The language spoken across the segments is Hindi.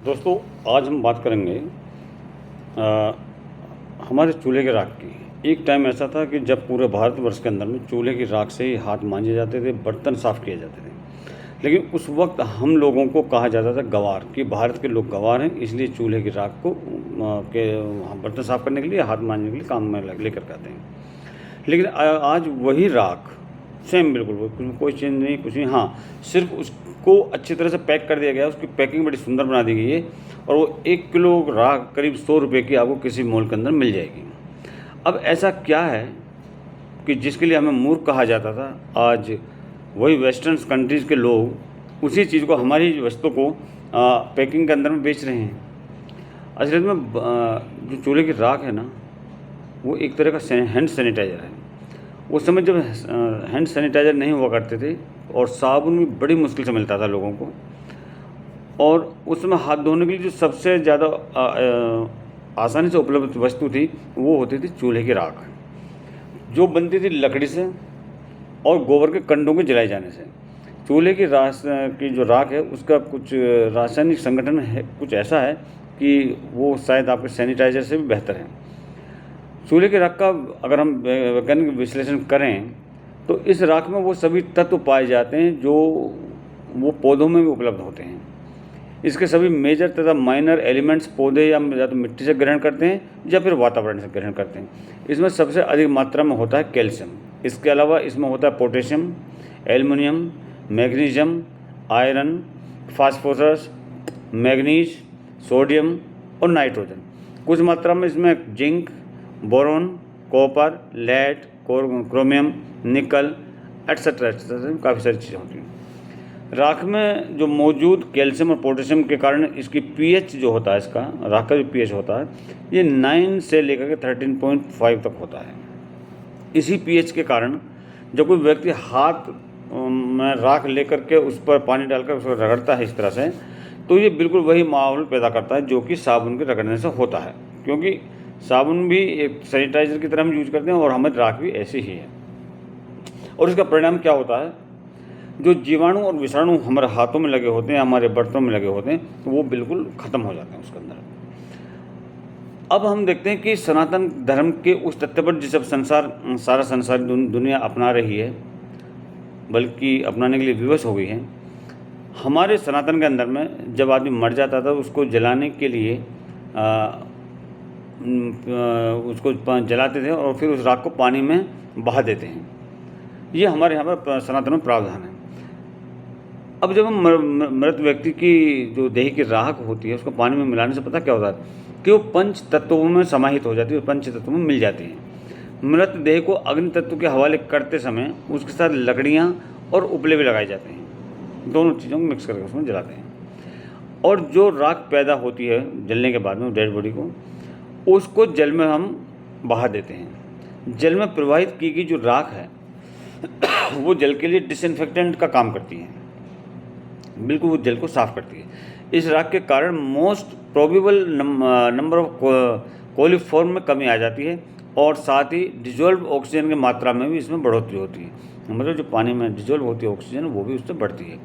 दोस्तों, आज हम बात करेंगे हमारे चूल्हे के राख की। एक टाइम ऐसा था कि जब पूरे भारतवर्ष के अंदर में चूल्हे की राख से ही हाथ मांजे जाते थे, बर्तन साफ़ किए जाते थे। लेकिन उस वक्त हम लोगों को कहा जाता था गँवार, कि भारत के लोग गँवार हैं, इसलिए चूल्हे की राख को बर्तन साफ़ करने के लिए, हाथ मांजने के लिए काम में लेकर के आते हैं। लेकिन आज वही राख सेम बिल्कुल कोई चेंज नहीं, कुछ नहीं। हाँ, सिर्फ उसको अच्छी तरह से पैक कर दिया गया है, उसकी पैकिंग बड़ी सुंदर बना दी गई है और वो 1 किलो राख करीब 100 रुपये की आपको किसी मॉल के अंदर मिल जाएगी। अब ऐसा क्या है कि जिसके लिए हमें मूर्ख कहा जाता था, आज वही वेस्टर्न कंट्रीज़ के लोग उसी चीज़ को, हमारी वस्तु को पैकिंग के अंदर में बेच रहे हैं। असलियत में जो चूल्हे की राख है ना, वो एक तरह का हैंड सैनिटाइज़र है। उस समय जब हैंड सैनिटाइज़र नहीं हुआ करते थे और साबुन भी बड़ी मुश्किल से मिलता था लोगों को, और उस समय हाथ धोने के लिए जो सबसे ज़्यादा आसानी से उपलब्ध वस्तु थी, वो होती थी चूल्हे की राख, जो बनती थी लकड़ी से और गोबर के कंडों के जलाए जाने से। चूल्हे की जो राख है, उसका कुछ रासायनिक संगठन है, कुछ ऐसा है कि वो शायद आपके सैनिटाइज़र से भी बेहतर है। चूल्हे की राख का अगर हम वैज्ञानिक विश्लेषण करें तो इस राख में वो सभी तत्व पाए जाते हैं जो वो पौधों में भी उपलब्ध होते हैं। इसके सभी मेजर तथा माइनर एलिमेंट्स पौधे या तो मिट्टी से ग्रहण करते हैं या फिर वातावरण से ग्रहण करते हैं। इसमें सबसे अधिक मात्रा में होता है कैल्शियम। इसके अलावा इसमें होता है potassium, aluminium, magnesium, iron, phosphorus, manganese, sodium और नाइट्रोजन। कुछ मात्रा में इसमें zinc, boron, copper, lead, chromium, nickel etcetera काफ़ी सारी चीज़ें होती हैं। राख में जो मौजूद कैल्शियम और पोटेशियम के कारण इसकी पीएच जो होता है, इसका राख का जो पीएच होता है, ये 9 से लेकर के 13.5 तक होता है। इसी पीएच के कारण जब कोई व्यक्ति हाथ में राख लेकर के उस पर पानी डालकर उसको रगड़ता है इस तरह से, तो ये बिल्कुल वही माहौल पैदा करता है जो कि साबुन के रगड़ने से होता है, क्योंकि साबुन भी एक सैनिटाइज़र की तरह हम यूज करते हैं और हमारी राख भी ऐसी ही है। और इसका परिणाम क्या होता है, जो जीवाणु और विषाणु हमारे हाथों में लगे होते हैं, हमारे बर्तनों में लगे होते हैं, तो वो बिल्कुल ख़त्म हो जाते हैं उसके अंदर। अब हम देखते हैं कि सनातन धर्म के उस तथ्य पर जिस सारा संसार दुनिया अपना रही है, बल्कि अपनाने के लिए विवश हो गई है। हमारे सनातन के अंदर में जब आदमी मर जाता था, उसको जलाने के लिए उसको जलाते थे और फिर उस राख को पानी में बहा देते हैं। ये हमारे यहाँ पर सनातन में प्रावधान है। अब जब हम मृत व्यक्ति की जो देह की राख होती है, उसको पानी में मिलाने से पता क्या होता है कि वो पंच तत्वों में समाहित हो जाती है, पंच तत्वों में मिल जाती है। मृत देह को अग्नि तत्व के हवाले करते समय उसके साथ लकड़ियाँ और उपले भी लगाए जाते हैं, दोनों चीज़ों को मिक्स करके उसमें जलाते हैं। और जो राख पैदा होती है जलने के बाद में डेड बॉडी को, उसको जल में हम बहा देते हैं। जल में प्रवाहित की गई जो राख है वो जल के लिए डिसइंफेक्टेंट का काम करती है, बिल्कुल वो जल को साफ करती है। इस राख के कारण most probable number of coliform में कमी आ जाती है और साथ ही डिजोल्व ऑक्सीजन की मात्रा में भी इसमें बढ़ोतरी होती है। मतलब जो पानी में डिजोल्व होती है ऑक्सीजन, वो भी उससे बढ़ती है।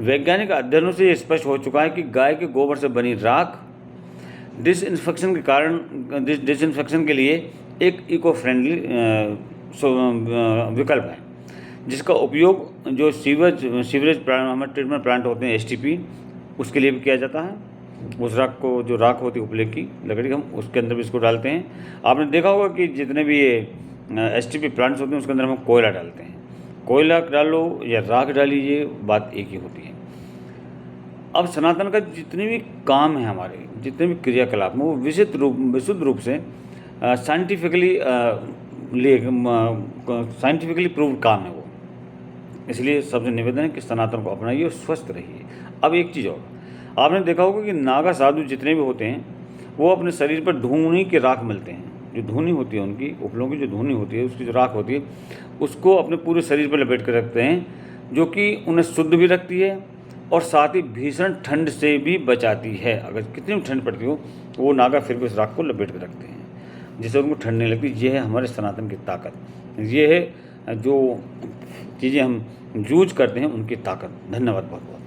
वैज्ञानिक अध्ययनों से ये स्पष्ट हो चुका है कि गाय के गोबर से बनी राख डिसइंफेक्शन के लिए एक इको फ्रेंडली विकल्प है, जिसका उपयोग जो सीवरेज प्लांट, ट्रीटमेंट प्लांट होते हैं STP, उसके लिए भी किया जाता है। उस राख को, जो राख होती है उपले की लकड़ी, हम उसके अंदर भी इसको डालते हैं। आपने देखा होगा कि जितने भी ये STP प्लांट्स होते हैं उसके अंदर हम कोयला डालते हैं। कोयला डालो या राख डालिए, बात एक ही होती है। अब सनातन का जितने भी काम है, हमारे जितने भी क्रियाकलाप में, वो विशुद्ध रूप से साइंटिफिकली प्रूव्ड काम है वो। इसलिए सबसे निवेदन है कि सनातन को अपनाइए और स्वस्थ रहिए। अब एक चीज़ और, आपने देखा होगा कि नागा साधु जितने भी होते हैं, वो अपने शरीर पर धूनी की राख मिलते हैं। जो धूनी होती है उनकी उपलों की, जो धूनी होती है, उसकी जो राख होती है, उसको अपने पूरे शरीर पर लपेट कर रखते हैं, जो कि उन्हें शुद्ध भी रखती है और साथ ही भीषण ठंड से भी बचाती है। अगर कितनी भी ठंड पड़ती हो, तो वो नागा फिर भी उस राख को लपेट कर रखते हैं, जिससे उनको ठंड नहीं लगती। ये है हमारे सनातन की ताकत, ये है जो चीज़ें हम यूज करते हैं उनकी ताकत। धन्यवाद बहुत बहुत।